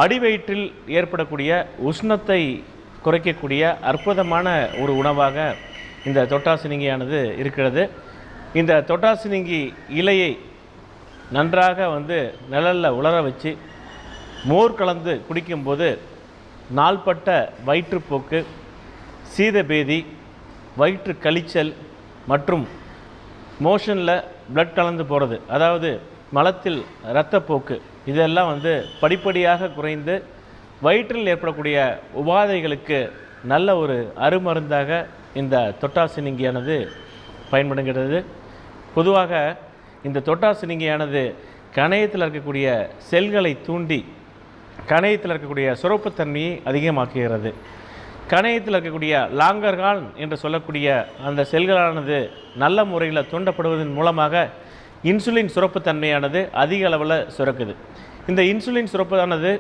அடிவயிற்றில் ஏற்படக்கூடிய உஷ்ணத்தை குறைக்கக்கூடிய அற்புதமான ஒரு உணவாக இந்த தொட்டாசினிங்கியானது இருக்கிறது. இந்த தொட்டாசினிங்கி இலையை நன்றாக நிழலில் உலர வச்சு மோர் கலந்து குடிக்கும்போது நாள்பட்ட வயிற்றுப்போக்கு, சீதபேதி, வயிற்று கழிச்சல் மற்றும் மோஷனில் பிளட் கலந்து போகிறது, அதாவது மலத்தில் இரத்தப்போக்கு, இதெல்லாம் படிப்படியாக குறைந்து வயிற்றில் ஏற்படக்கூடிய உபாதைகளுக்கு நல்ல ஒரு அருமருந்தாக இந்த தொட்டாசினிங்கியானது பயன்படுகிறது. பொதுவாக இந்த தொட்டாசினிங்கியானது கணையத்தில் இருக்கக்கூடிய செல்களை தூண்டி கணையத்தில் இருக்கக்கூடிய சுரப்புத்தன்மையை அதிகமாக்குகிறது. கணையத்தில் இருக்கக்கூடிய லாங்கர்ஹான் என்று சொல்லக்கூடிய அந்த செல்களானது நல்ல முறையில் தூண்டப்படுவதன் மூலமாக இன்சுலின் சுரப்புத்தன்மையானது அதிக அளவில் சுரக்குது. இந்த இன்சுலின் சுரப்பானது